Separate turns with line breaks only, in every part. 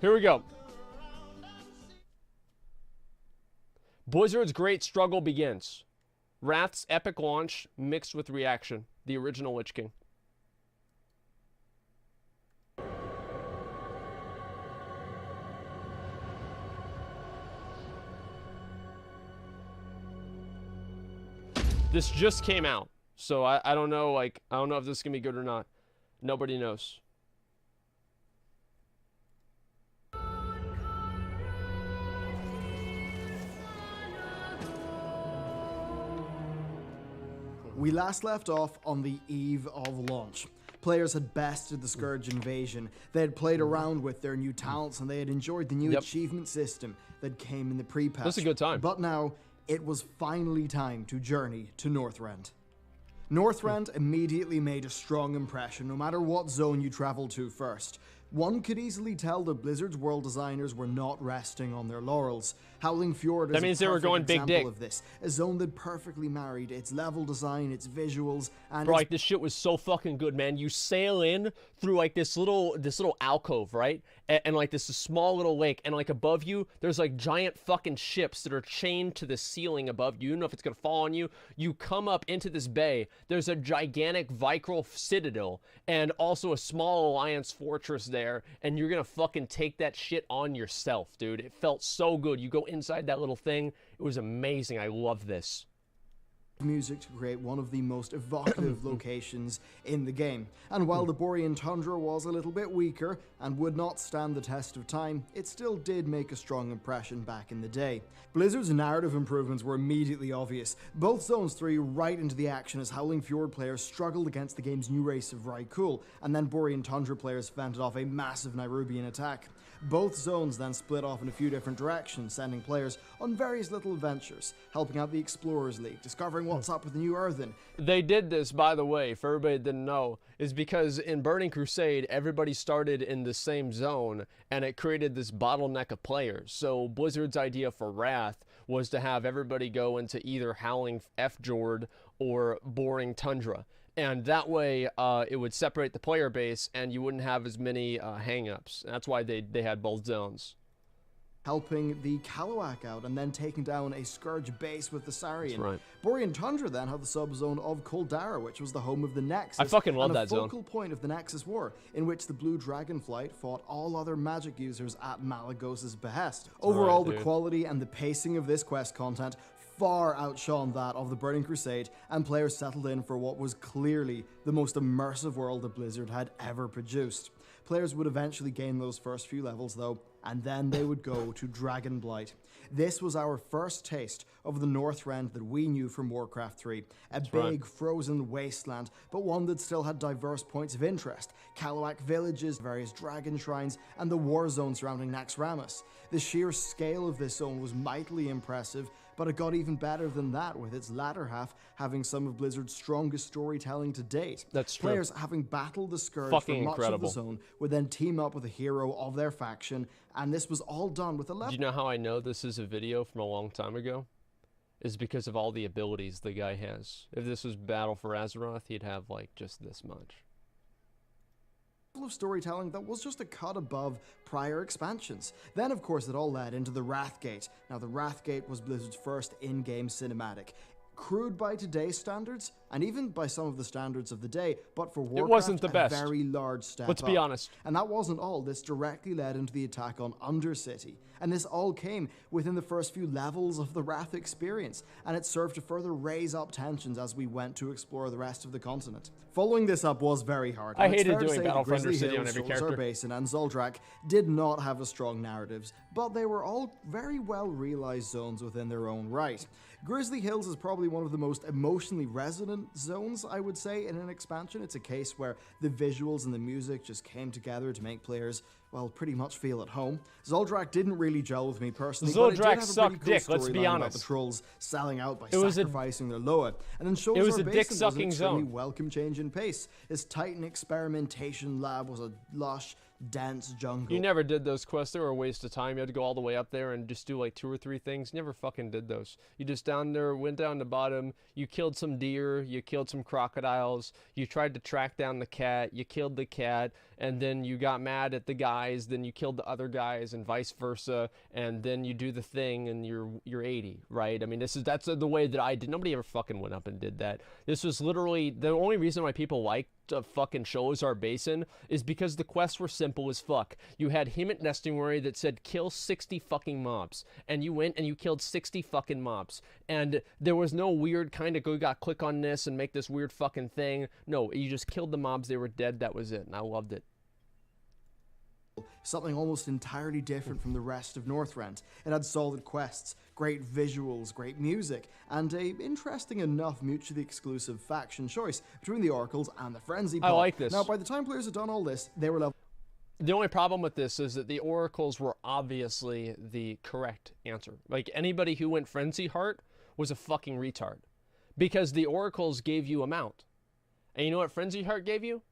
Here we go. Blizzard's great struggle begins. Wrath's epic launch mixed with reaction. The original Lich King. This just came out, so I don't know, like, I don't know if this is gonna be good or not. Nobody knows.
We last left off on the eve of launch. Players had bested the Scourge invasion, they had played around with their new talents, and they had enjoyed the new achievement system that came in the pre-patch.
That's a good time.
But now, it was finally time to journey to Northrend. Northrend immediately made a strong impression, no matter what zone you traveled to first. One could easily tell that Blizzard's world designers were not resting on their laurels. Howling Fjord is
that means
a
they were going big
example
dick.
of this, a zone that perfectly married its level design, its visuals, and
Bro, like, this shit was so fucking good, man. You sail in through like this little alcove, right? And like this small little lake, and like above you, there's like giant fucking ships that are chained to the ceiling above you. You don't know if it's gonna fall on you. You come up into this bay. There's a gigantic Vicral citadel, and also a small alliance fortress there. And you're gonna fucking take that shit on yourself, dude. It felt so good. You go inside that little thing. It was amazing. I love this.
Music to create one of the most evocative locations in the game. And while the Borean Tundra was a little bit weaker and would not stand the test of time, it still did make a strong impression back in the day. Blizzard's narrative improvements were immediately obvious. Both zones threw right into the action as Howling Fjord players struggled against the game's new race of Rykul, and then Borean Tundra players fended off a massive Nairubian attack. Both zones then split off in a few different directions, sending players on various little adventures, helping out the Explorers League, discovering what's up with the New Earthen.
They did this, by the way, for everybody that didn't know, is because in Burning Crusade, everybody started in the same zone, and it created this bottleneck of players. So Blizzard's idea for Wrath was to have everybody go into either Howling Fjord or Boring Tundra. And that way, it would separate the player base, and you wouldn't have as many hang-ups. That's why they had both zones.
Helping the Kalawak out and then taking down a Scourge base with the Saurian.
That's right.
Borean Tundra then had the subzone of Kuldara, which was the home of the Nexus.
I fucking love that zone.
And a focal point of the Nexus War, in which the Blue Dragonflight fought all other magic users at Malagos's behest. Overall, the quality and the pacing of this quest content far outshone that of the Burning Crusade, and players settled in for what was clearly the most immersive world that Blizzard had ever produced. Players would eventually gain those first few levels though, and then they would go to Dragonblight. This was our first taste of the Northrend that we knew from Warcraft 3. A big frozen wasteland, but one that still had diverse points of interest. Kalawak villages, various dragon shrines, and the war zone surrounding Naxxramas. The sheer scale of this zone was mightily impressive, but it got even better than that, with its latter half having some of Blizzard's strongest storytelling to date.
That's true.
Players having battled the Scourge
Fucking
for much
incredible.
of the zone would then team up with a hero of their faction, and this was all done with a level.
Do you know how I know this is a video from a long time ago? Is because of all the abilities the guy has. If this was Battle for Azeroth, he'd have like just this much
of storytelling that was just a cut above prior expansions. Then, of course, it all led into the Wrathgate. Now, the Wrathgate was Blizzard's first in-game cinematic. Crude by today's standards, and even by some of the standards of the day, but for Warcraft,
it wasn't the best.
A very large step
Let's be honest.
And that wasn't all. This directly led into the attack on Undercity. And this all came within the first few levels of the Wrath experience, and it served to further raise up tensions as we went to explore the rest of the continent. Following this up was very hard.
I hated doing Battle for
Grizzly
Undercity on
Hills,
every
Solsar
character.
Basin, and Zuldrak did not have as strong narratives, but they were all very well realized zones within their own right. Grizzly Hills is probably one of the most emotionally resonant zones, I would say, in an expansion. It's a case where the visuals and the music just came together to make players, well, pretty much feel at home. Zuldrak didn't really gel with me personally, but it did have a
sucked
pretty cool
dick, let's be
storyline about
honest.
the trolls selling out by
was
sacrificing their Loa. And then Solsar
it was a
Basin
dick-sucking
was an extremely
zone.
welcome change in pace. His Titan experimentation lab was a lush, dense jungle.
You never did those quests. They were a waste of time. You had to go all the way up there and just do like 2 or 3 things. You never fucking did those. You just went down the bottom. You killed some deer. You killed some crocodiles. You tried to track down the cat. You killed the cat. And then you got mad at the guy guys, then you killed the other guys, and vice versa, and then you do the thing, and you're 80, right? I mean, that's the way that I did. Nobody ever fucking went up and did that. This was literally the only reason why people liked fucking Sholazar Basin is because the quests were simple as fuck. You had Hemant Nestingwary that said kill 60 fucking mobs, and you went and you killed 60 fucking mobs, and there was no weird kind of got click on this and make this weird fucking thing. No, you just killed the mobs, they were dead, that was it, and I loved it.
Something almost entirely different from the rest of Northrend. It had solid quests, great visuals, great music, and a interesting enough mutually exclusive faction choice between the Oracles and the Frenzy Pod.
I like this.
Now, by the time players had done all this, they were level...
The only problem with this is that the Oracles were obviously the correct answer. Like, anybody who went Frenzy Heart was a fucking retard. Because the Oracles gave you a mount. And you know what Frenzy Heart gave you?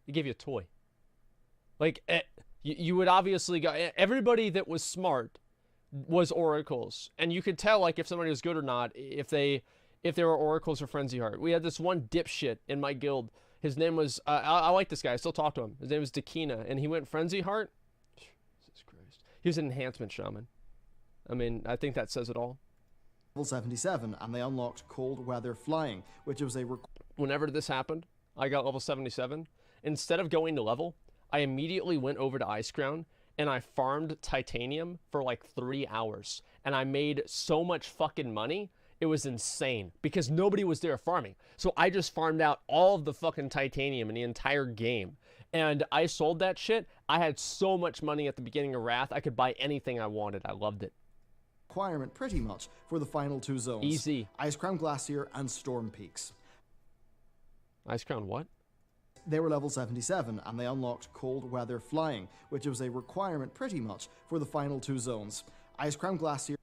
It gave you a toy. Like, you would obviously go... Everybody that was smart was Oracles. And you could tell, like, if somebody was good or not, if they were Oracles or Frenzy Heart. We had this one dipshit in my guild. His name was... I like this guy. I still talk to him. His name was Dakina. And he went Frenzy Heart. Jesus Christ. He was an enhancement shaman. I mean, I think that says it all.
Level 77, and they unlocked Cold Weather Flying, which was a...
Whenever this happened, I got level 77. Instead of going to level, I immediately went over to Icecrown, and I farmed titanium for like 3 hours. And I made so much fucking money, it was insane. Because nobody was there farming. So I just farmed out all of the fucking titanium in the entire game. And I sold that shit. I had so much money at the beginning of Wrath, I could buy anything I wanted. I loved it.
Requirement pretty much for the final two zones.
Easy.
Icecrown Glacier and Storm Peaks.
Icecrown what?
They were level 77, and they unlocked Cold Weather Flying, which was a requirement pretty much for the final two zones. Icecrown Glacier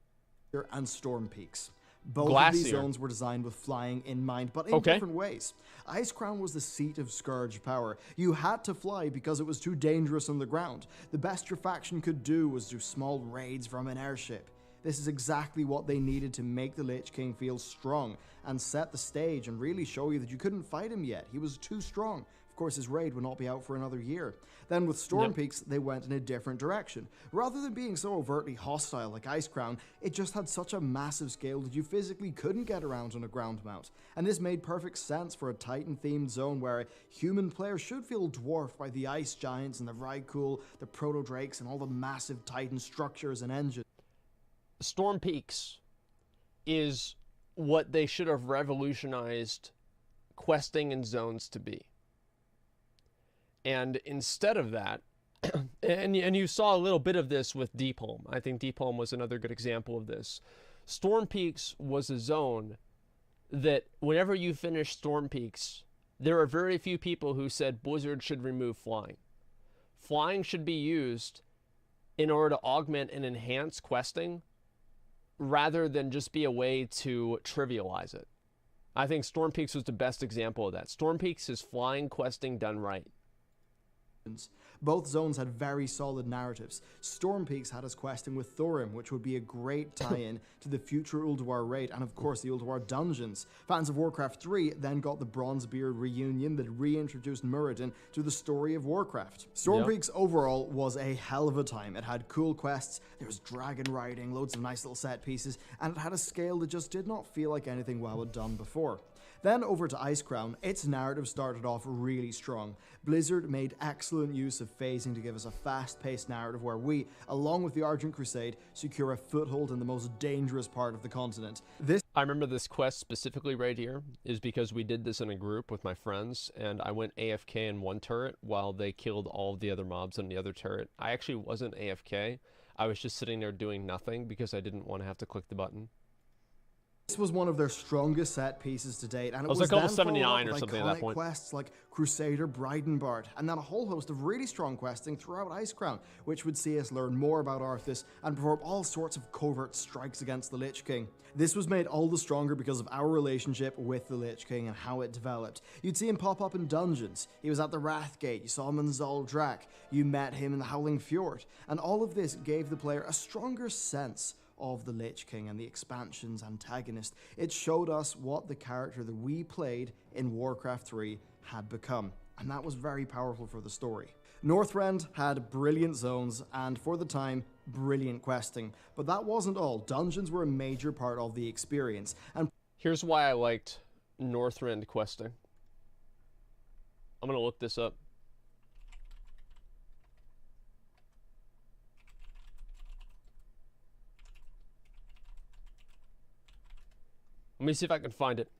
and Storm Peaks. Both of these zones were designed with flying in mind, but in different ways. Icecrown was the seat of Scourge power. You had to fly because it was too dangerous on the ground. The best your faction could do was do small raids from an airship. This is exactly what they needed to make the Lich King feel strong and set the stage and really show you that you couldn't fight him yet. He was too strong. Of course, his raid would not be out for another year. Then with Storm Peaks, they went in a different direction. Rather than being so overtly hostile like Icecrown, it just had such a massive scale that you physically couldn't get around on a ground mount. And this made perfect sense for a Titan-themed zone where a human player should feel dwarfed by the ice giants and the Vrykul, the Proto-Drakes, and all the massive Titan structures and engines.
Storm Peaks is what they should have revolutionized questing and zones to be. And instead of that, and you saw a little bit of this with Deepholm. I think Deepholm was another good example of this. Storm Peaks was a zone that whenever you finish Storm Peaks, there are very few people who said Blizzard should remove flying. Flying should be used in order to augment and enhance questing rather than just be a way to trivialize it. I think Storm Peaks was the best example of that. Storm Peaks is flying questing done right.
Both zones had very solid narratives. Storm Peaks had us questing with Thorim, which would be a great tie-in to the future Ulduar raid, and of course the Ulduar dungeons. Fans of Warcraft 3 then got the Bronzebeard reunion that reintroduced Muradin to the story of Warcraft. Storm Peaks overall was a hell of a time. It had cool quests, there was dragon riding, loads of nice little set pieces, and it had a scale that just did not feel like anything WoW had done before. Then over to Icecrown, its narrative started off really strong. Blizzard made excellent use of phasing to give us a fast-paced narrative where we, along with the Argent Crusade, secure a foothold in the most dangerous part of the continent.
I remember this quest specifically right here is because we did this in a group with my friends, and I went AFK in one turret while they killed all of the other mobs in the other turret. I actually wasn't AFK. I was just sitting there doing nothing because I didn't want to have to click the button.
This was one of their strongest set pieces to date, and it
was like level 79 or something at that point.
Quests like Crusader Breidenbart, and then a whole host of really strong questing throughout Icecrown, which would see us learn more about Arthas and perform all sorts of covert strikes against the Lich King. This was made all the stronger because of our relationship with the Lich King and how it developed. You'd see him pop up in dungeons. He was at the Wrathgate. You saw him in Zuldrak. You met him in the Howling Fjord, and all of this gave the player a stronger sense of the Lich King and the expansion's antagonist. It showed us what the character that we played in Warcraft 3 had become, and that was very powerful for the story. Northrend had brilliant zones and, for the time, brilliant questing. But that wasn't all. Dungeons were a major part of the experience. And
here's why I liked Northrend questing. I'm gonna look this up. Let me see if I can find it.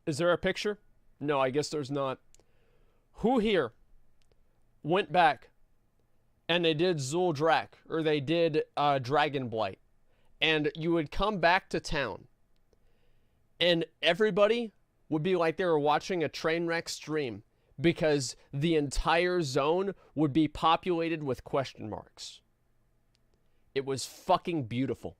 Is there a picture? No, I guess there's not. Who here went back and they did Zuldrak, or they did Dragonblight, and you would come back to town and everybody would be like they were watching a train wreck stream, because the entire zone would be populated with question marks. It was fucking beautiful.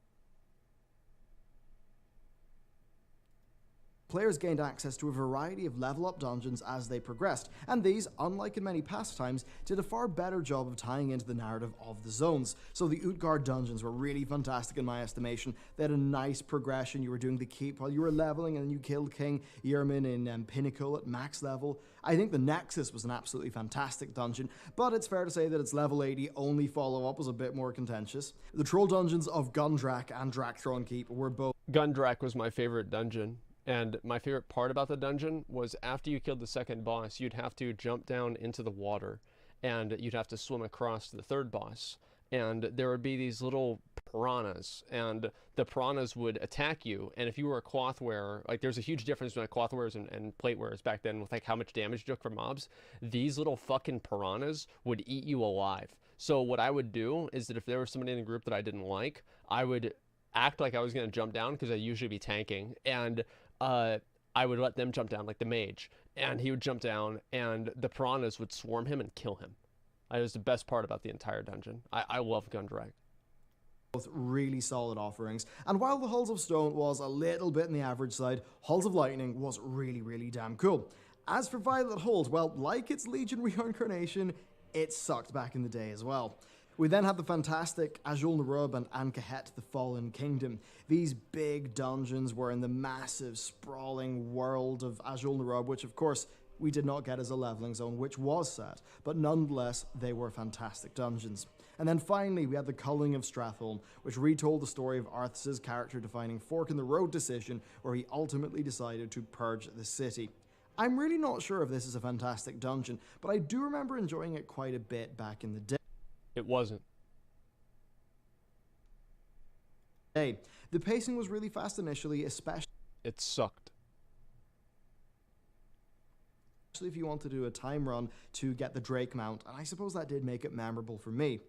players gained access to a variety of level-up dungeons as they progressed, and these, unlike in many past times, did a far better job of tying into the narrative of the zones. So the Utgard dungeons were really fantastic in my estimation. They had a nice progression. You were doing the keep while you were leveling, and you killed King Yermin in Pinnacle at max level. I think the Nexus was an absolutely fantastic dungeon, but it's fair to say that its level 80 only follow-up was a bit more contentious. The troll dungeons of Gundrak and Drakthron Keep were both...
Gundrak was my favorite dungeon. And my favorite part about the dungeon was after you killed the second boss, you'd have to jump down into the water and you'd have to swim across to the third boss. And there would be these little piranhas, and the piranhas would attack you. And if you were a cloth wearer, like there's a huge difference between cloth wearers and plate wearers back then with like how much damage you took from mobs. These little fucking piranhas would eat you alive. So what I would do is that if there was somebody in the group that I didn't like, I would act like I was going to jump down because I usually be tanking, and I would let them jump down, like the mage, and he would jump down, and the piranhas would swarm him and kill him. It was the best part about the entire dungeon. I love Gundrak.
Both really solid offerings, and while the Halls of Stone was a little bit in the average side, Halls of Lightning was really, really damn cool. As for Violet Hold, well, like its Legion reincarnation, it sucked back in the day as well. We then had the fantastic Azul Narub and Ankahet, the Fallen Kingdom. These big dungeons were in the massive, sprawling world of Azul Narub, which of course we did not get as a leveling zone, which was sad, but nonetheless, they were fantastic dungeons. And then finally, we had the Culling of Stratholme, which retold the story of Arthas's character-defining fork-in-the-road decision, where he ultimately decided to purge the city. I'm really not sure if this is a fantastic dungeon, but I do remember enjoying it quite a bit back in the day.
It wasn't.
The pacing was really fast initially, especially...
It sucked.
Especially if you want to do a time run to get the Drake mount, and I suppose that did make it memorable for me.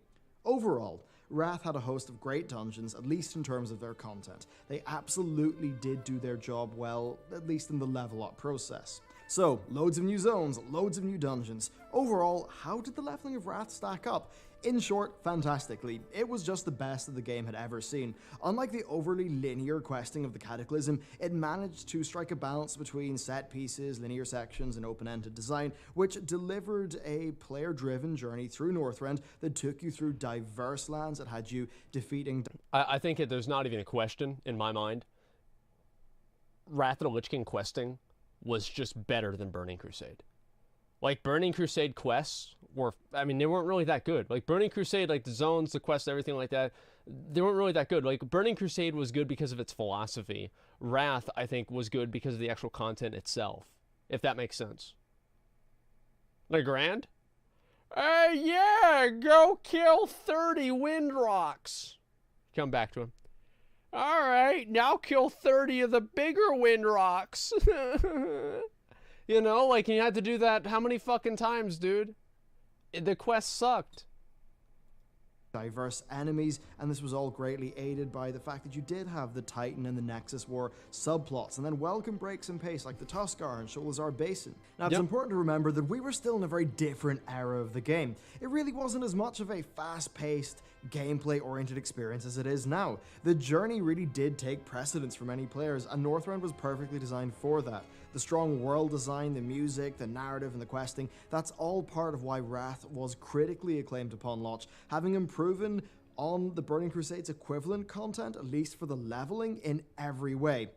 Overall, Wrath had a host of great dungeons, at least in terms of their content. They absolutely did do their job well, at least in the level up process. So, loads of new zones, loads of new dungeons. Overall, how did the leveling of Wrath stack up? In short, fantastically. It was just the best that the game had ever seen. Unlike the overly linear questing of the Cataclysm, it managed to strike a balance between set pieces, linear sections, and open-ended design, which delivered a player-driven journey through Northrend that took you through diverse lands that had you defeating...
I think there's not even a question in my mind. Wrath of the Lich King questing was just better than Burning Crusade. Like, Burning Crusade quests were, I mean, they weren't really that good. Like, Burning Crusade, like, the zones, the quests, everything like that, they weren't really that good. Like, Burning Crusade was good because of its philosophy. Wrath, I think, was good because of the actual content itself, if that makes sense. Legrand? Yeah, go kill 30 Windrocks. Come back to him. All right, now kill 30 of the bigger Windrocks. You know, like, you had to do that how many fucking times, dude? The quest sucked.
Diverse enemies, and this was all greatly aided by the fact that you did have the Titan and the Nexus War subplots, and then welcome breaks in pace like the Tuskarr and Sholazar Basin. Now, it's important to remember that we were still in a very different era of the game. It really wasn't as much of a fast-paced, gameplay-oriented experience as it is now. The journey really did take precedence for many players, and Northrend was perfectly designed for that. The strong world design, the music, the narrative, and the questing, that's all part of why Wrath was critically acclaimed upon launch, having improved on the Burning Crusade's equivalent content, at least for the leveling, in every way.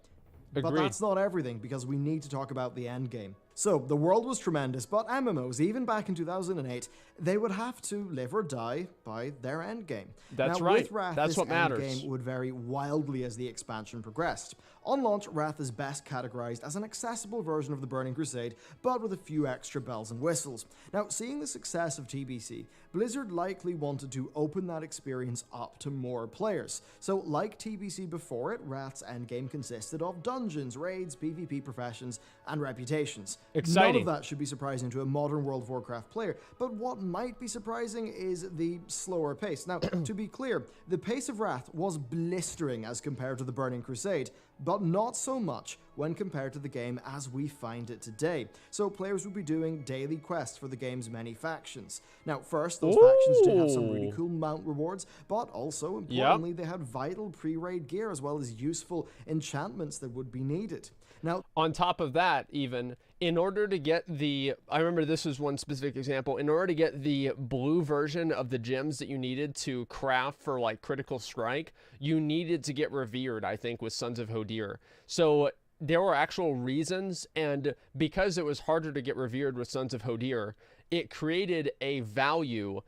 Agreed.
But that's not everything, because we need to talk about the end game. So, the world was tremendous, but MMOs, even back in 2008, they would have to live or die by their endgame.
That's
now,
right.
With Wrath,
That's
this
what matters.
endgame would vary wildly as the expansion progressed. On launch, Wrath is best categorized as an accessible version of the Burning Crusade, but with a few extra bells and whistles. Now, seeing the success of TBC, Blizzard likely wanted to open that experience up to more players. So, like TBC before it, Wrath's endgame consisted of dungeons, raids, PvP professions, and reputations.
Exciting.
None of that should be surprising to a modern World of Warcraft player, but what might be surprising is the slower pace. Now, to be clear, the pace of Wrath was blistering as compared to the Burning Crusade, but not so much when compared to the game as we find it today. So players would be doing daily quests for the game's many factions. Now, first, those factions did have some really cool mount rewards, but also, importantly, they had vital pre-raid gear as well as useful enchantments that would be needed. Now,
on top of that, even, in order to get I remember this was one specific example, in order to get the blue version of the gems that you needed to craft for, like, Critical Strike, you needed to get revered, I think, with Sons of Hodir. So there were actual reasons, and because it was harder to get revered with Sons of Hodir, it created a value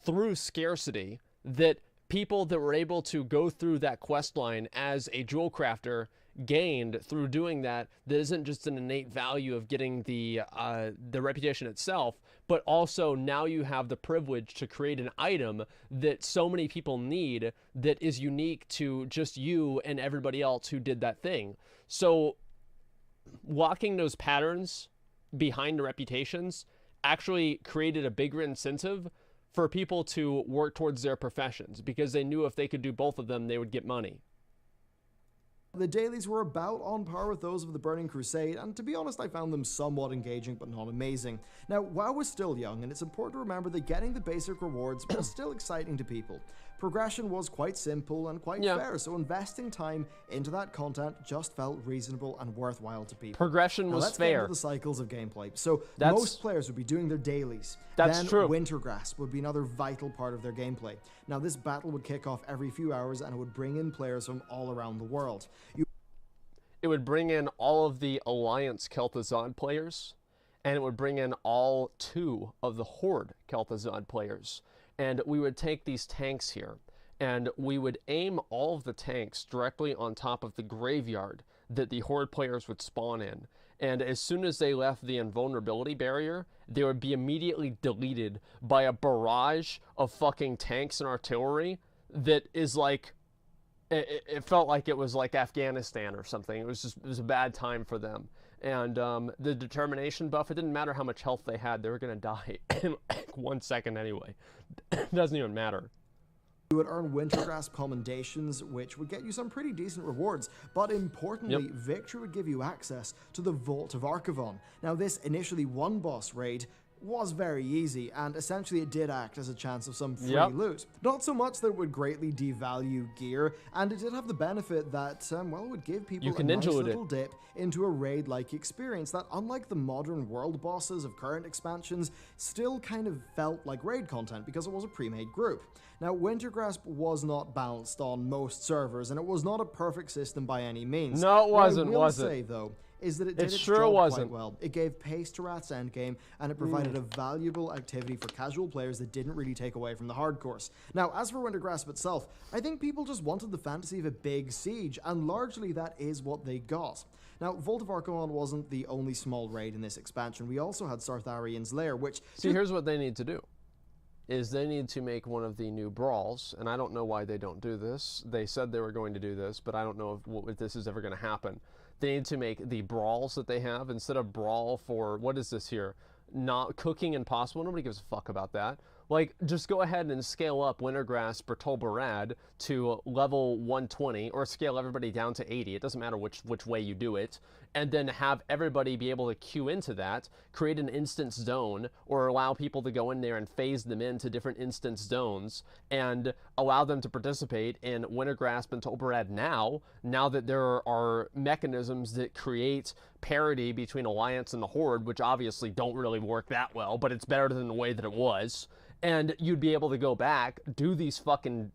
through scarcity that people that were able to go through that quest line as a jewel crafter gained through doing that isn't just an innate value of getting the reputation itself, but also now you have the privilege to create an item that so many people need that is unique to just you and everybody else who did that thing. So locking those patterns behind the reputations actually created a bigger incentive for people to work towards their professions, because they knew if they could do both of them, they would get money.
The dailies were about on par with those of the Burning Crusade, and to be honest, I found them somewhat engaging but not amazing. Now, WoW was still young, and it's important to remember that getting the basic rewards was still exciting to people. Progression was quite simple and quite fair, so investing time into that content just felt reasonable and worthwhile to people.
Progression was
let's
fair.
Get into the cycles of gameplay. So most players would be doing their dailies. Then
true.
Wintergrasp would be another vital part of their gameplay. Now, this battle would kick off every few hours, and it would bring in players from all around the world.
It would bring in all of the Alliance Kel'Thuzad players, and it would bring in all 2 of the Horde Kel'Thuzad players. And we would take these tanks here, and we would aim all of the tanks directly on top of the graveyard that the Horde players would spawn in. And as soon as they left the invulnerability barrier, they would be immediately deleted by a barrage of fucking tanks and artillery that is like... It felt like it was like Afghanistan or something. It was a bad time for them. And the determination buff, it didn't matter how much health they had, they were going to die in like 1 second anyway. It doesn't even matter.
You would earn Wintergrasp commendations, which would get you some pretty decent rewards, but importantly, victory would give you access to the Vault of Archivon. Now, this initially one-boss raid was very easy, and essentially it did act as a chance of some free loot. Not so much that it would greatly devalue gear, and it did have the benefit that, well, it would give people a nice little dip into a raid-like experience that, unlike the modern world bosses of current expansions, still kind of felt like raid content because it was a pre-made group. Now, Wintergrasp was not balanced on most servers, and it was not a perfect system by any means.
No, it wasn't,
what I will say, though, is that it did its job quite well. It gave pace to Wrath's endgame, and it provided a valuable activity for casual players that didn't really take away from the hardcores. Now, as for Wintergrasp itself, I think people just wanted the fantasy of a big siege, and largely that is what they got. Now, Vault of Archivon wasn't the only small raid in this expansion. We also had Sartharian's Lair, which...
See, here's what they need to do. Is they need to make one of the new brawls, and I don't know why they don't do this. They said they were going to do this, but I don't know if this is ever going to happen. They need to make the brawls that they have, instead of brawl for, what is this here? Not Cooking Impossible. Nobody gives a fuck about that. Like, just go ahead and scale up Wintergrasp or Tolbarad to level 120, or scale everybody down to 80. It doesn't matter which way you do it. And then have everybody be able to queue into that, create an instance zone, or allow people to go in there and phase them into different instance zones, and allow them to participate in Wintergrasp and Tolbarad now that there are mechanisms that create parity between Alliance and the Horde, which obviously don't really work that well, but it's better than the way that it was. And you'd be able to go back, do these fucking,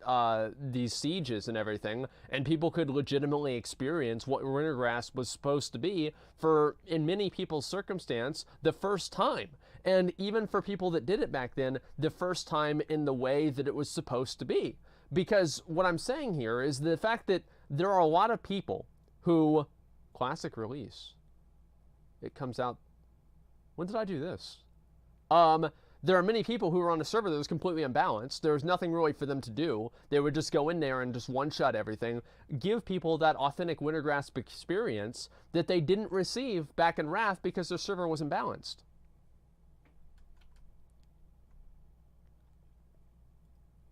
these sieges and everything, and people could legitimately experience what Wintergrass was supposed to be for, in many people's circumstance, the first time. And even for people that did it back then, the first time in the way that it was supposed to be. Because what I'm saying here is the fact that there are a lot of people who, classic release, it comes out, when did I do this? There are many people who are on a server that was completely unbalanced. There was nothing really for them to do. They would just go in there and just one-shot everything, give people that authentic Wintergrasp experience that they didn't receive back in Wrath because their server was imbalanced.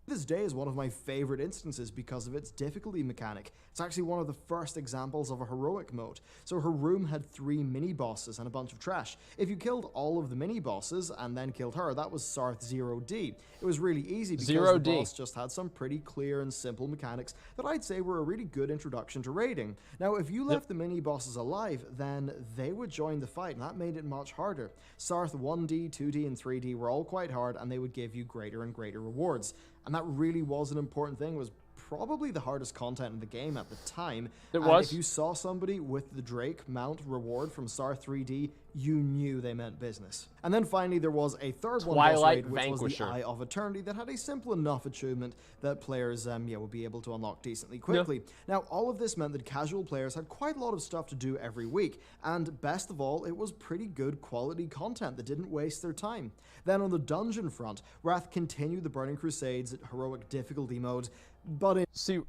This day is one of my favorite instances because of its difficulty mechanic. It's actually one of the first examples of a heroic mode. So her room had 3 mini-bosses and a bunch of trash. If you killed all of the mini-bosses and then killed her, that was Sarth 0D. It was really easy because the boss just had some pretty clear and simple mechanics that I'd say were a really good introduction to raiding. Now, if you left the mini-bosses alive, then they would join the fight, and that made it much harder. Sarth 1D, 2D, and 3D were all quite hard, and they would give you greater and greater rewards. And that really was an important thing. It was probably the hardest content in the game at the time.
It was.
If you saw somebody with the Drake mount reward from Star 3D, you knew they meant business. And then finally there was a third one boss raid, which was the Eye of Eternity, that had a simple enough achievement that players would be able to unlock decently quickly. Now, all of this meant that casual players had quite a lot of stuff to do every week, and best of all, it was pretty good quality content that didn't waste their time. Then on the dungeon front, Wrath continued the Burning Crusades at heroic difficulty mode, but
See,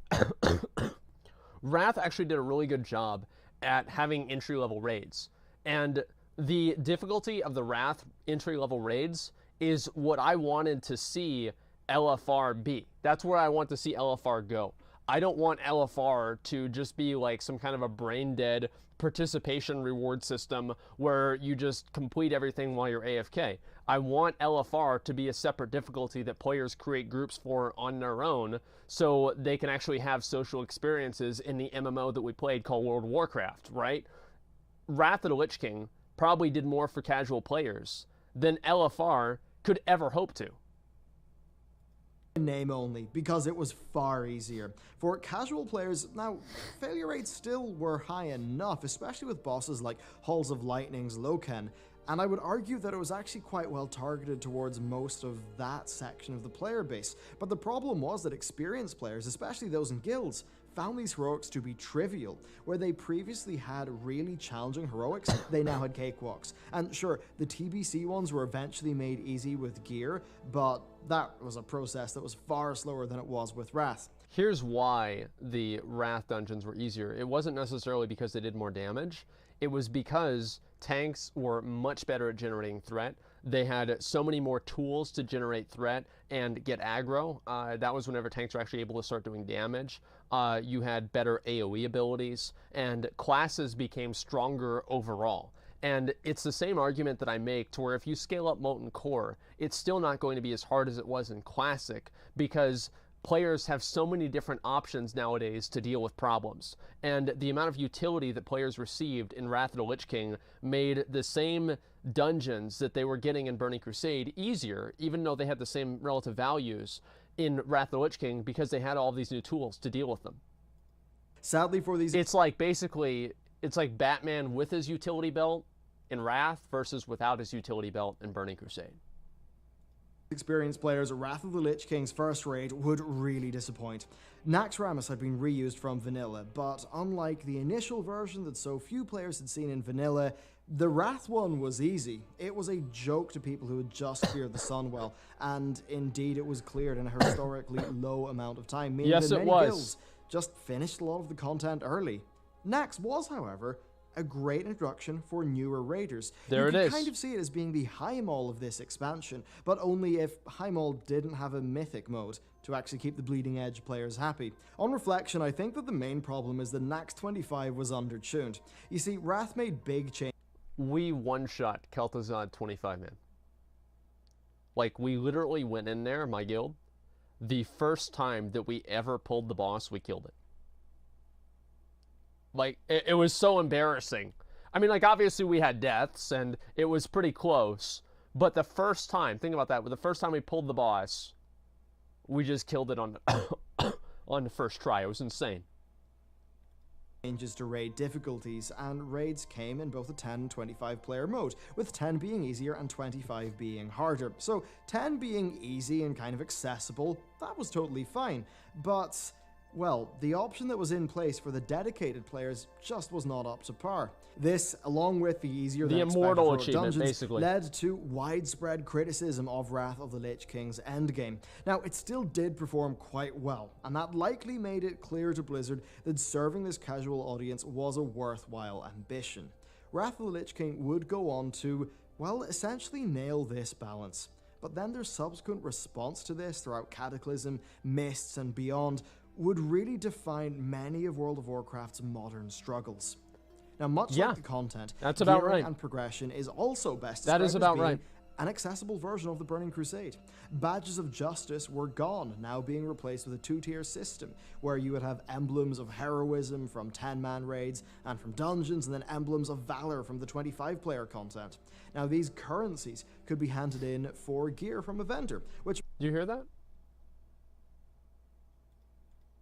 Wrath actually did a really good job at having entry-level raids, and the difficulty of the Wrath entry-level raids is what I wanted to see LFR be. That's where I want to see LFR go. I don't want LFR to just be like some kind of a brain-dead participation reward system where you just complete everything while you're AFK. I want LFR to be a separate difficulty that players create groups for on their own so they can actually have social experiences in the MMO that we played called World of Warcraft, right? Wrath of the Lich King probably did more for casual players than LFR could ever hope to.
Name only, because it was far easier. For casual players, now, failure rates still were high enough, especially with bosses like Halls of Lightning's Loken, and I would argue that it was actually quite well targeted towards most of that section of the player base. But the problem was that experienced players, especially those in guilds, found these heroics to be trivial. Where they previously had really challenging heroics, they now had cakewalks. And sure, the TBC ones were eventually made easy with gear, but that was a process that was far slower than it was with Wrath.
Here's why the Wrath dungeons were easier. It wasn't necessarily because they did more damage. It was because tanks were much better at generating threat. They had so many more tools to generate threat and get aggro. That was whenever tanks were actually able to start doing damage. You had better AoE abilities, and classes became stronger overall. And it's the same argument that I make to where if you scale up Molten Core, it's still not going to be as hard as it was in Classic, because players have so many different options nowadays to deal with problems. And the amount of utility that players received in Wrath of the Lich King made the same dungeons that they were getting in Burning Crusade easier, even though they had the same relative values in Wrath of the Lich King, because they had all these new tools to deal with them.
Sadly for these...
It's like basically, it's like Batman with his utility belt in Wrath versus without his utility belt in Burning Crusade.
Experienced players, Wrath of the Lich King's first raid would really disappoint. Naxxramas had been reused from vanilla, but unlike the initial version that so few players had seen in vanilla, the Wrath one was easy. It was a joke to people who had just cleared the Sunwell, and indeed it was cleared in a historically low amount of time, meaning that many guilds just finished a lot of the content early. Nax was, however, a great introduction for newer raiders.
There it is.
You can kind of see it as being the high mall of this expansion, but only if high mall didn't have a mythic mode to actually keep the bleeding edge players happy. On reflection, I think that the main problem is that Nax 25 was undertuned. You see, Wrath made big changes.
We one-shot Kel'Thuzad 25, man. Like, we literally went in there, my guild, the first time that we ever pulled the boss, we killed it. Like, it was so embarrassing. I mean, like, obviously we had deaths, and it was pretty close, But the first time, think about that, the first time we pulled the boss, we just killed it on on the first try. It was insane.
Changes to raid difficulties, and raids came in both a 10 and 25 player mode, with 10 being easier and 25 being harder. So 10 being easy and kind of accessible, that was totally fine, but, well, the option that was in place for the dedicated players just was not up to par. This, along with the easier than
immortal
expected
achievement,
dungeons,
basically,
led to widespread criticism of Wrath of the Lich King's endgame. Now, it still did perform quite well, and that likely made it clear to Blizzard that serving this casual audience was a worthwhile ambition. Wrath of the Lich King would go on to, well, essentially nail this balance. But then their subsequent response to this throughout Cataclysm, Mists, and beyond would really define many of World of Warcraft's modern struggles. Now, much like the content,
that's about
gearing
right.
and progression is also best
That
described
is about
as being
right.
an accessible version of the Burning Crusade. Badges of Justice were gone, now being replaced with a two-tier system, where you would have emblems of heroism from 10-man raids and from dungeons, and then emblems of valor from the 25-player content. Now, these currencies could be handed in for gear from a vendor, which...
Do you hear that?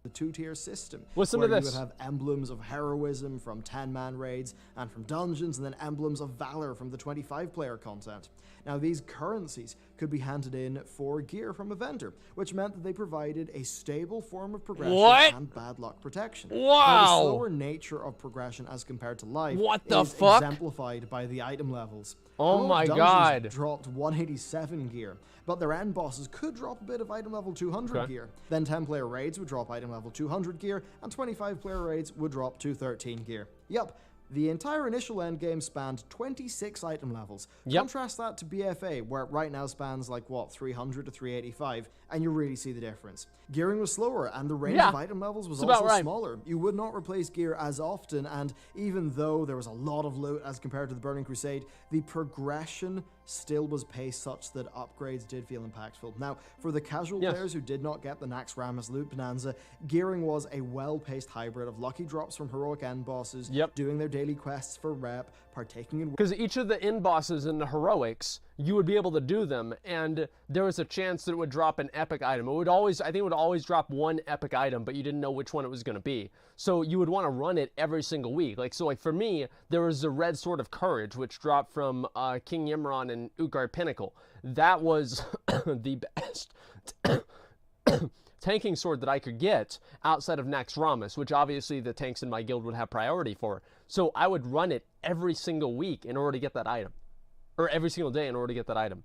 The two-tier system,
Listen
where
to
you
this.
would have emblems of heroism from 10-man raids and from dungeons, and then emblems of valor from the 25-player content. Now, these currencies could be handed in for gear from a vendor, which meant that they provided a stable form of progression and bad luck protection.
Wow!
Now, the slower nature of progression as compared to life is exemplified by the item levels.
Oh my god.
Dropped 187 gear, but their end bosses could drop a bit of item level 200 gear. Then 10-player raids would drop item level 200 gear, and 25-player raids would drop 213 gear. Yup. The entire initial endgame spanned 26 item levels. Contrast that to BFA, where it right now spans like, what, 300 to 385, and you really see the difference. Gearing was slower, and the range of item levels was also smaller. You would not replace gear as often, and even though there was a lot of loot as compared to the Burning Crusade, the progression still was paced such that upgrades did feel impactful. Now, for the casual players who did not get the Nax Ramus loot bonanza, gearing was a well-paced hybrid of lucky drops from heroic end bosses, doing their daily quests for rep, partaking in...
Because each of the end bosses in the heroics, you would be able to do them, and there was a chance that it would drop an epic item. It would always, I think it would always drop one epic item, but you didn't know which one it was going to be. So you would want to run it every single week. Like, so like for me, there was the Red Sword of Courage, which dropped from King Yimron and Utgard Pinnacle. That was the best tanking sword that I could get outside of Nax Ramus, which obviously the tanks in my guild would have priority for. So I would run it every single week in order to get that item. Or every single day in order to get that item.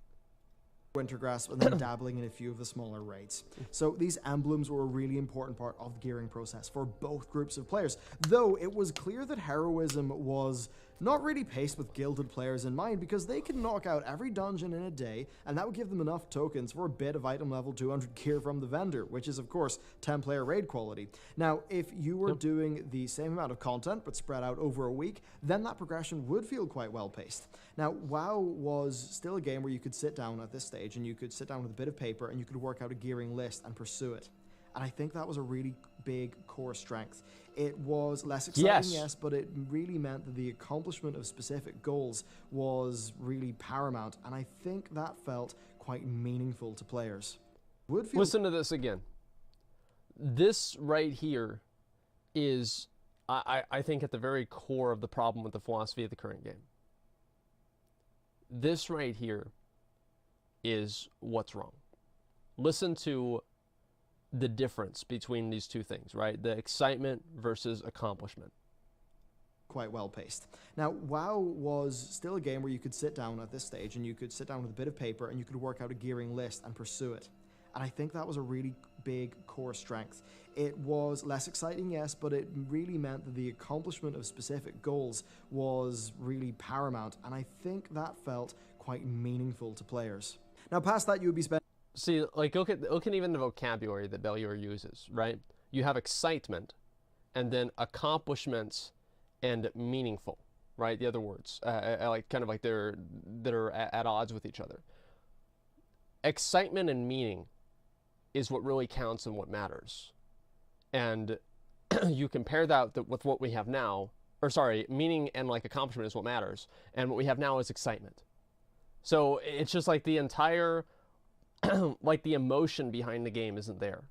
Wintergrasp, and then dabbling in a few of the smaller raids. So these emblems were a really important part of the gearing process for both groups of players, though it was clear that heroism was not really paced with gilded players in mind, because they could knock out every dungeon in a day, and that would give them enough tokens for a bit of item level 200 gear from the vendor, which is of course 10-player raid quality. Now, if you were doing the same amount of content but spread out over a week, then that progression would feel quite well paced. Now, WoW was still a game where you could sit down at this stage and you could sit down with a bit of paper and you could work out a gearing list and pursue it. And I think that was a really big core strength. It was less exciting, yes, but it really meant that the accomplishment of specific goals was really paramount, and I think that felt quite meaningful to players.
Listen to this again. This right here is, I think, at the very core of the problem with the philosophy of the current game. This right here is what's wrong. Listen to the difference between these two things, right? The excitement versus accomplishment.
Quite well paced. Now, WoW was still a game where you could sit down at this stage and you could sit down with a bit of paper and you could work out a gearing list and pursue it. And I think that was a really big core strength. It was less exciting, yes, but it really meant that the accomplishment of specific goals was really paramount, and I think that felt quite meaningful to players. Now, past that, you would be spending...
See, like, look at even the vocabulary that Bellular uses, right? You have excitement, and then accomplishments and meaningful, right? The other words, like kind of like that are at odds with each other. Excitement and meaning is what really counts and what matters. And you compare that with what we have now, or sorry, meaning and like accomplishment is what matters, and what we have now is excitement. So it's just like the entire, like the emotion behind the game isn't there.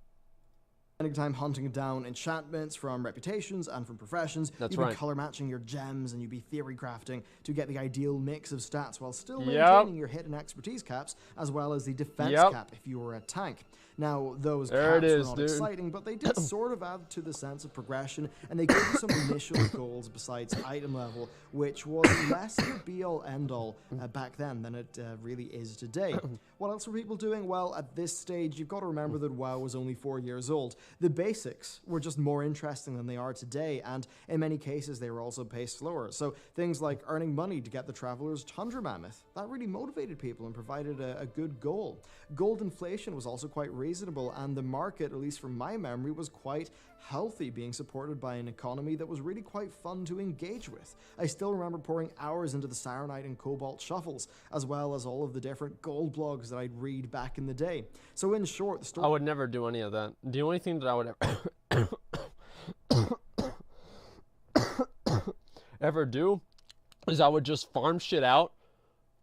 Spending time hunting down enchantments from reputations and from professions.
That's
You'd
right.
be color matching your gems and you'd be theory crafting to get the ideal mix of stats while still maintaining your hit and expertise caps as well as the defense cap if you were a tank. Now, those caps were not exciting, but they did sort of add to the sense of progression, and they gave you some initial goals besides item level, which was less of a be-all, end-all back then than it really is today. What else were people doing? Well, at this stage, you've got to remember that WoW was only 4 years old. The basics were just more interesting than they are today, and in many cases, they were also paced slower. So things like earning money to get the Traveler's Tundra Mammoth, that really motivated people and provided a good goal. Gold inflation was also quite reasonable, and the market, at least from my memory, was quite healthy, being supported by an economy that was really quite fun to engage with. I still remember pouring hours into the Saronite and Cobalt shuffles, as well as all of the different gold blogs that I'd read back in the day. So in short, the story...
I would never do any of that. The only thing that I would ever do is I would just farm shit out.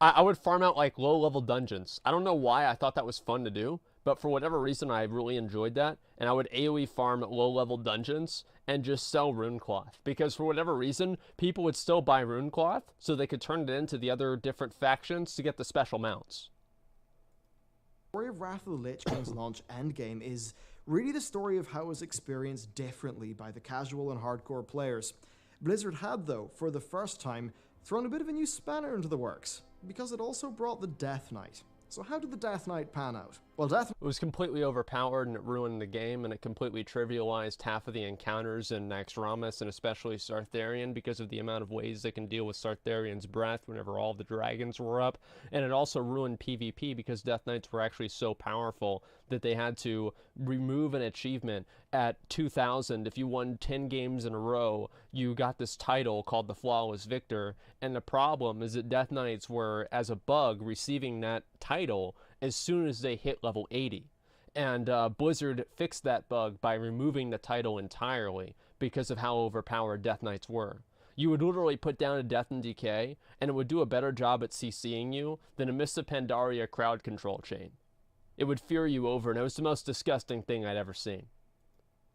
I would farm out like low-level dungeons. I don't know why I thought that was fun to do, but for whatever reason I really enjoyed that, and I would AoE farm low-level dungeons and just sell rune cloth, because for whatever reason people would still buy rune cloth so they could turn it into the other different factions to get the special mounts.
The story of Wrath of the Lich King's launch endgame is really the story of how it was experienced differently by the casual and hardcore players. Blizzard had, though, for the first time, thrown a bit of a new spanner into the works, because it also brought the Death Knight. So how did the Death Knight pan out? Well, it
was completely overpowered, and it ruined the game, and it completely trivialized half of the encounters in Naxxramas, and especially Sartharion, because of the amount of ways they can deal with Sartharion's breath whenever all the dragons were up. And it also ruined PvP, because Death Knights were actually so powerful that they had to remove an achievement at 2000. If you won 10 games in a row, you got this title called the Flawless Victor. And the problem is that Death Knights were, as a bug, receiving that title as soon as they hit level 80. And Blizzard fixed that bug by removing the title entirely because of how overpowered Death Knights were. You would literally put down a Death and Decay, and it would do a better job at CCing you than a Mists of Pandaria crowd control chain. It would fear you over, and it was the most disgusting thing I'd ever seen.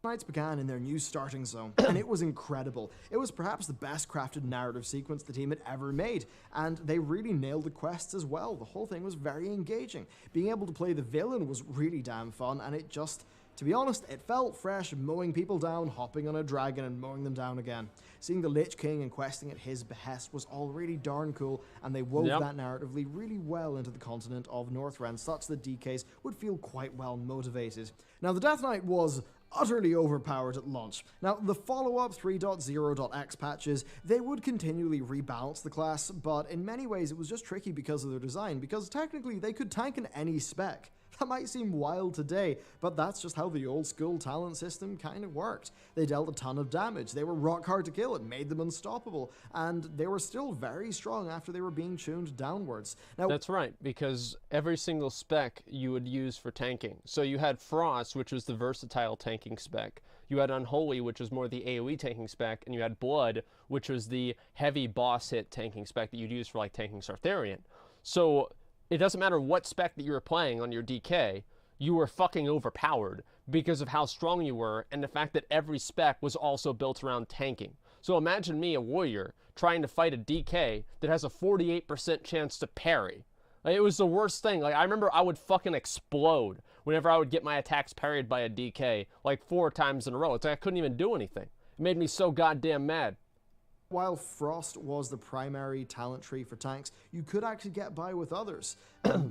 Knights began in their new starting zone, and it was incredible. It was perhaps the best crafted narrative sequence the team had ever made, and they really nailed the quests as well. The whole thing was very engaging. Being able to play the villain was really damn fun, and it just, to be honest, it felt fresh, mowing people down, hopping on a dragon and mowing them down again. Seeing the Lich King and questing at his behest was all really darn cool, and they wove that narratively really well into the continent of Northrend, such that DKs would feel quite well motivated. Now, the Death Knight was utterly overpowered at launch. Now, the follow-up 3.0.x patches, they would continually rebalance the class, but in many ways it was just tricky because of their design, because technically they could tank in any spec. That might seem wild today, but that's just how the old school talent system kind of worked. They dealt a ton of damage, they were rock hard to kill, it made them unstoppable, and they were still very strong after they were being tuned downwards. Now,
that's right, because every single spec you would use for tanking. So you had Frost, which was the versatile tanking spec. You had Unholy, which was more the AoE tanking spec, and you had Blood, which was the heavy boss hit tanking spec that you'd use for like tanking Sartharion. So it doesn't matter what spec that you were playing on your DK, you were fucking overpowered because of how strong you were and the fact that every spec was also built around tanking. So imagine me, a warrior, trying to fight a DK that has a 48% chance to parry. Like, it was the worst thing. Like, I remember I would fucking explode whenever I would get my attacks parried by a DK like 4 times in a row. It's like I couldn't even do anything. It made me so goddamn mad.
While Frost was the primary talent tree for tanks, you could actually get by with others,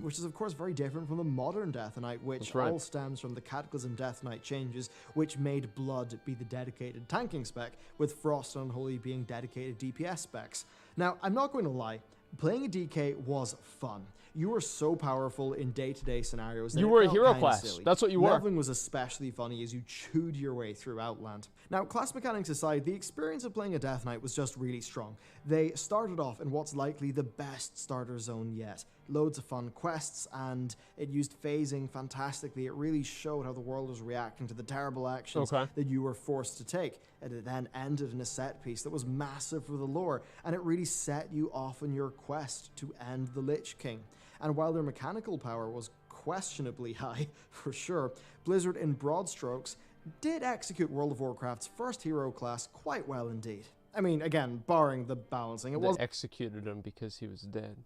which is of course very different from the modern Death Knight, which all stems from the Cataclysm Death Knight changes, which made Blood be the dedicated tanking spec, with Frost and Unholy being dedicated DPS specs. Now, I'm not going to lie, playing a DK was fun. You were so powerful in day-to-day scenarios that
you were a hero
class.
Silly. That's what you were.
Leveling was especially funny as you chewed your way through Outland. Now, class mechanics aside, the experience of playing a Death Knight was just really strong. They started off in what's likely the best starter zone yet, loads of fun quests, and it used phasing fantastically. It really showed how the world was reacting to the terrible actions that you were forced to take. And it then ended in a set piece that was massive for the lore, and it really set you off on your quest to end the Lich King. And while their mechanical power was questionably high, for sure, Blizzard, in broad strokes, did execute World of Warcraft's first hero class quite well indeed. I mean, again, barring the balancing, it was
executed him because he was dead.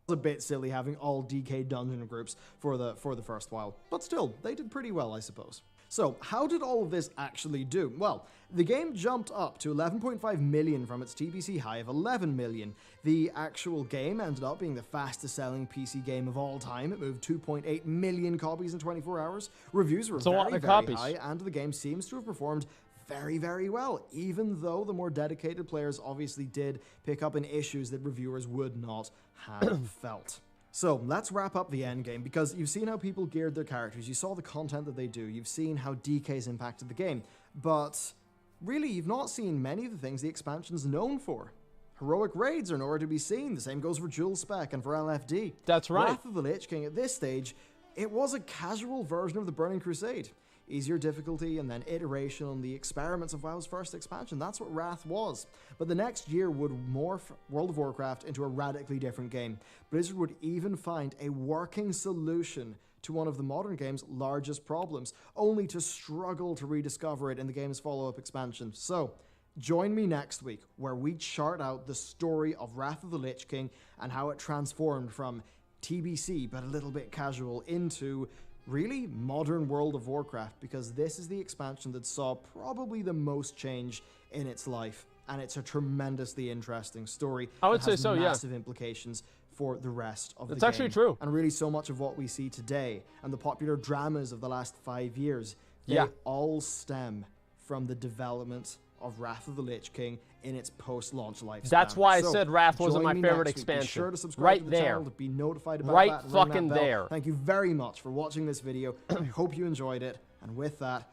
a bit silly having all DK dungeon groups for the first while, but still, they did pretty well, I suppose. So, how did all of this actually do? Well, the game jumped up to 11.5 million from its TBC high of 11 million. The actual game ended up being the fastest selling PC game of all time. It moved 2.8 million copies in 24 hours. Reviews were very high, and the game seems to have performed very, very well, even though the more dedicated players obviously did pick up in issues that reviewers would not have felt. So let's wrap up the endgame, because you've seen how people geared their characters, you saw the content that they do, you've seen how DK's impacted the game, but really you've not seen many of the things the expansion's known for. Heroic raids are nowhere to be seen, the same goes for Dual Spec and for LFD.
That's right.
Wrath of the Lich King at this stage, it was a casual version of the Burning Crusade. Easier difficulty and then iteration on the experiments of WoW's first expansion. That's what Wrath was. But the next year would morph World of Warcraft into a radically different game. Blizzard would even find a working solution to one of the modern game's largest problems, only to struggle to rediscover it in the game's follow-up expansion. So, join me next week, where we chart out the story of Wrath of the Lich King and how it transformed from TBC, but a little bit casual, into really modern World of Warcraft, because this is the expansion that saw probably the most change in its life, and it's a tremendously interesting story.
I would say so, yeah.
Massive implications for the rest of the game.
That's actually true.
And really so much of what we see today and the popular dramas of the last 5 years, they all stem from the development of Wrath of the Lich King in its post-launch lifespan.
That's why I said Wrath wasn't my favorite expansion.
Be sure to subscribe to the channel to be notified about that.
Right fucking there.
Thank you very much for watching this video. I hope you enjoyed it. And with that,